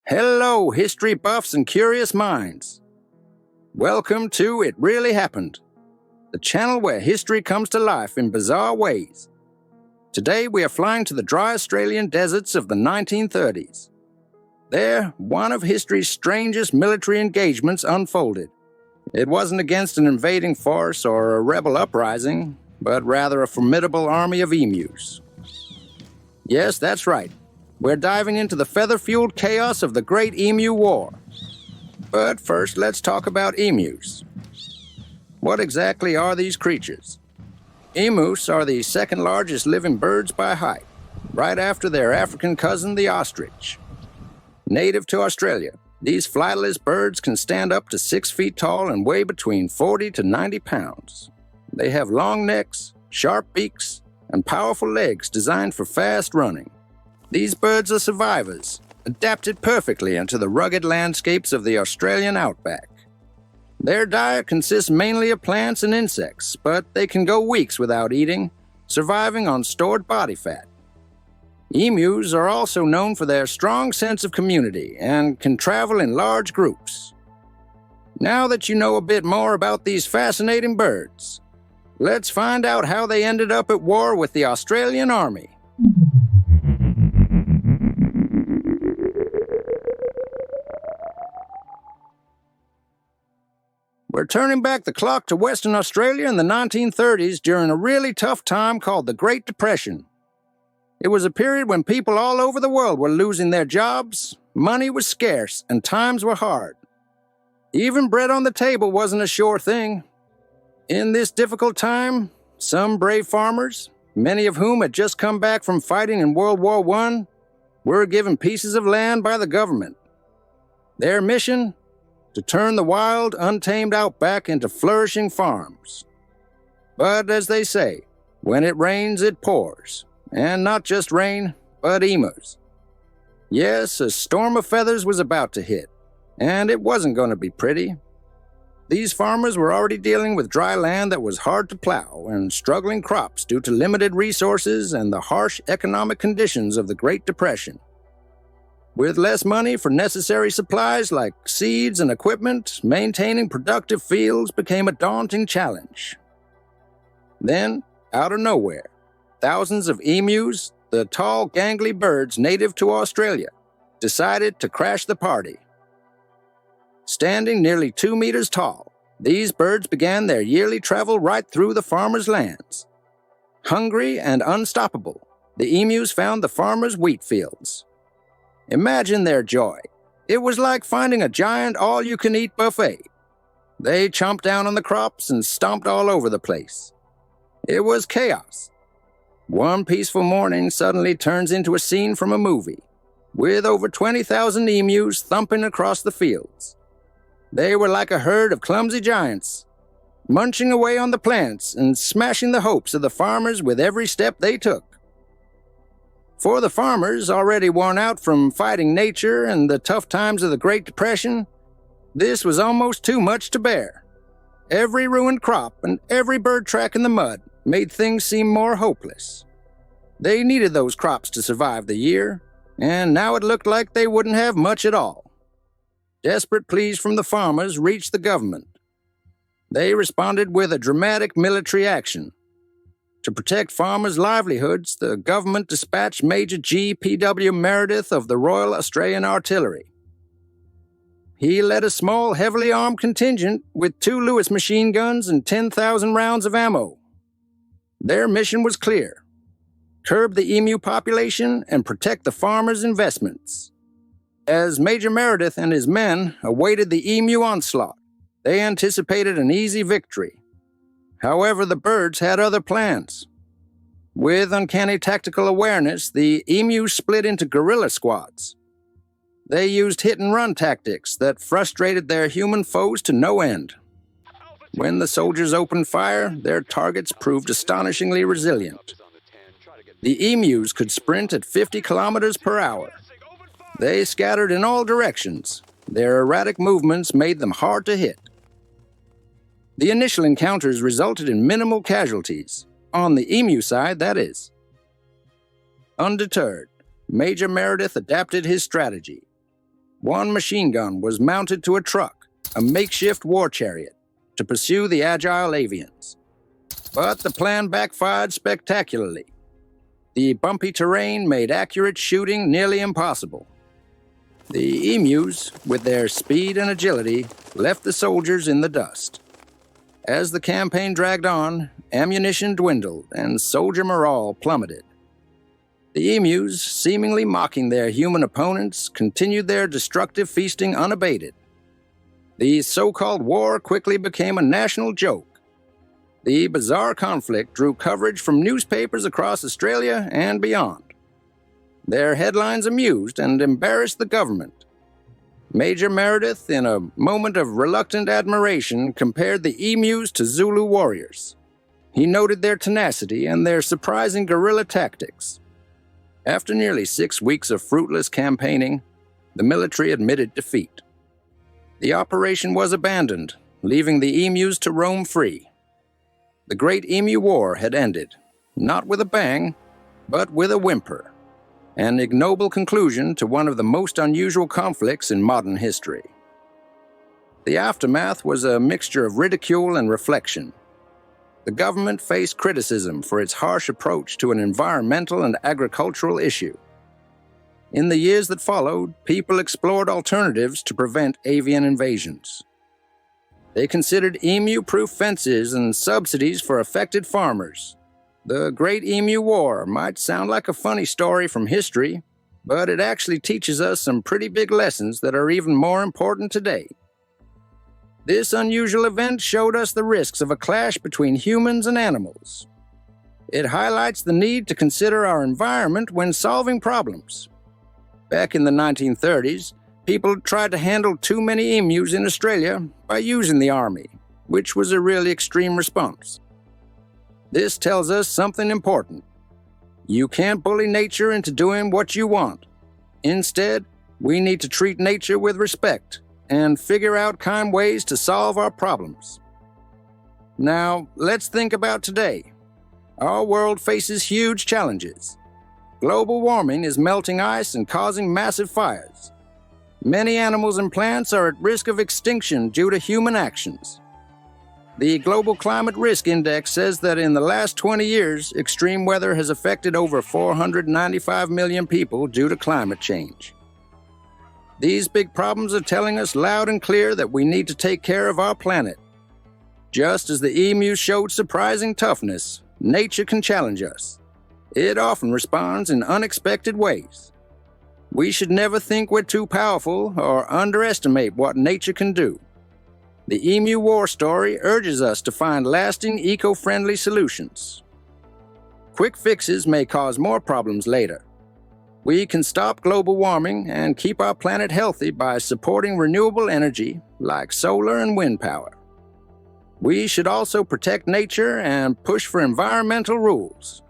Hello, history buffs and curious minds. Welcome to It Really Happened, the channel where history comes to life in bizarre ways. Today we are flying to the dry Australian deserts of the 1930s. There, one of history's strangest military engagements unfolded. It wasn't against an invading force or a rebel uprising, but rather a formidable army of emus. Yes, that's right. We're diving into the feather-fueled chaos of the Great Emu War. But first, let's talk about emus. What exactly are these creatures? Emus are the second largest living birds by height, right after their African cousin, the ostrich. Native to Australia, these flightless birds can stand up to 6 feet tall and weigh between 40 to 90 pounds. They have long necks, sharp beaks, and powerful legs designed for fast running. These birds are survivors, adapted perfectly into the rugged landscapes of the Australian outback. Their diet consists mainly of plants and insects, but they can go weeks without eating, surviving on stored body fat. Emus are also known for their strong sense of community and can travel in large groups. Now that you know a bit more about these fascinating birds, let's find out how they ended up at war with the Australian Army. We're turning back the clock to Western Australia in the 1930s during a really tough time called the Great Depression. It was a period when people all over the world were losing their jobs, money was scarce, and times were hard. Even bread on the table wasn't a sure thing. In this difficult time, some brave farmers, many of whom had just come back from fighting in World War I, were given pieces of land by the government. Their mission? To turn the wild, untamed outback into flourishing farms. But as they say, when it rains, it pours. And not just rain, but emus. Yes, a storm of feathers was about to hit, and it wasn't going to be pretty. These farmers were already dealing with dry land that was hard to plow and struggling crops due to limited resources and the harsh economic conditions of the Great Depression. With less money for necessary supplies like seeds and equipment, maintaining productive fields became a daunting challenge. Then, out of nowhere, thousands of emus, the tall, gangly birds native to Australia, decided to crash the party. Standing nearly 2 meters tall, these birds began their yearly travel right through the farmers' lands. Hungry and unstoppable, the emus found the farmers' wheat fields. Imagine their joy. It was like finding a giant all-you-can-eat buffet. They chomped down on the crops and stomped all over the place. It was chaos. One peaceful morning suddenly turns into a scene from a movie, with over 20,000 emus thumping across the fields. They were like a herd of clumsy giants, munching away on the plants and smashing the hopes of the farmers with every step they took. For the farmers, already worn out from fighting nature and the tough times of the Great Depression, this was almost too much to bear. Every ruined crop and every bird track in the mud made things seem more hopeless. They needed those crops to survive the year, and now it looked like they wouldn't have much at all. Desperate pleas from the farmers reached the government. They responded with a dramatic military action. To protect farmers' livelihoods, the government dispatched Major G.P.W. Meredith of the Royal Australian Artillery. He led a small, heavily armed contingent with 2 Lewis machine guns and 10,000 rounds of ammo. Their mission was clear: curb the emu population and protect the farmers' investments. As Major Meredith and his men awaited the emu onslaught, they anticipated an easy victory. However, the birds had other plans. With uncanny tactical awareness, the emus split into guerrilla squads. They used hit-and-run tactics that frustrated their human foes to no end. When the soldiers opened fire, their targets proved astonishingly resilient. The emus could sprint at 50 kilometers per hour. They scattered in all directions. Their erratic movements made them hard to hit. The initial encounters resulted in minimal casualties, on the emu side, that is. Undeterred, Major Meredith adapted his strategy. One machine gun was mounted to a truck, a makeshift war chariot, to pursue the agile avians. But the plan backfired spectacularly. The bumpy terrain made accurate shooting nearly impossible. The emus, with their speed and agility, left the soldiers in the dust. As the campaign dragged on, ammunition dwindled and soldier morale plummeted. The emus, seemingly mocking their human opponents, continued their destructive feasting unabated. The so-called war quickly became a national joke. The bizarre conflict drew coverage from newspapers across Australia and beyond. Their headlines amused and embarrassed the government. Major Meredith, in a moment of reluctant admiration, compared the emus to Zulu warriors. He noted their tenacity and their surprising guerrilla tactics. After nearly 6 weeks of fruitless campaigning, the military admitted defeat. The operation was abandoned, leaving the emus to roam free. The Great Emu War had ended, not with a bang, but with a whimper. An ignoble conclusion to one of the most unusual conflicts in modern history. The aftermath was a mixture of ridicule and reflection. The government faced criticism for its harsh approach to an environmental and agricultural issue. In the years that followed, people explored alternatives to prevent avian invasions. They considered emu-proof fences and subsidies for affected farmers. The Great Emu War might sound like a funny story from history, but it actually teaches us some pretty big lessons that are even more important today. This unusual event showed us the risks of a clash between humans and animals. It highlights the need to consider our environment when solving problems. Back in the 1930s, people tried to handle too many emus in Australia by using the army, which was a really extreme response. This tells us something important. You can't bully nature into doing what you want. Instead, we need to treat nature with respect and figure out kind ways to solve our problems. Now, let's think about today. Our world faces huge challenges. Global warming is melting ice and causing massive fires. Many animals and plants are at risk of extinction due to human actions. The Global Climate Risk Index says that in the last 20 years, extreme weather has affected over 495 million people due to climate change. These big problems are telling us loud and clear that we need to take care of our planet. Just as the emu showed surprising toughness, nature can challenge us. It often responds in unexpected ways. We should never think we're too powerful or underestimate what nature can do. The Emu War story urges us to find lasting, eco-friendly solutions. Quick fixes may cause more problems later. We can stop global warming and keep our planet healthy by supporting renewable energy like solar and wind power. We should also protect nature and push for environmental rules.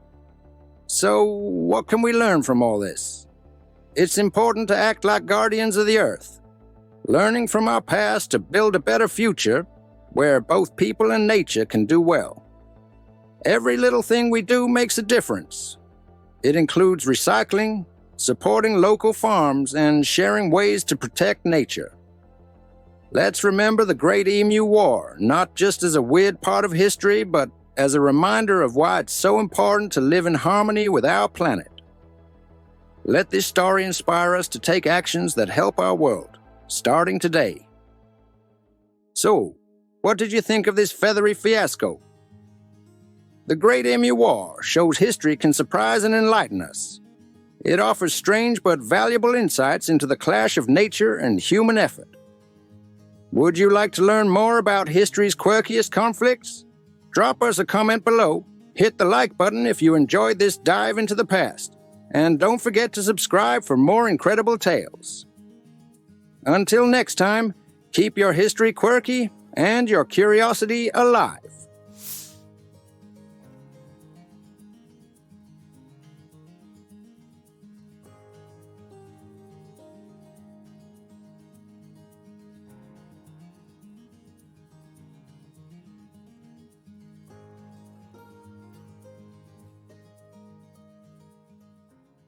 So, what can we learn from all this? It's important to act like guardians of the earth, learning from our past to build a better future where both people and nature can do well. Every little thing we do makes a difference. It includes recycling, supporting local farms, and sharing ways to protect nature. Let's remember the Great Emu War, not just as a weird part of history, but as a reminder of why it's so important to live in harmony with our planet. Let this story inspire us to take actions that help our world, starting today. So, what did you think of this feathery fiasco? The Great Emu War shows history can surprise and enlighten us. It offers strange but valuable insights into the clash of nature and human effort. Would you like to learn more about history's quirkiest conflicts? Drop us a comment below, hit the like button if you enjoyed this dive into the past, and don't forget to subscribe for more incredible tales. Until next time, keep your history quirky and your curiosity alive.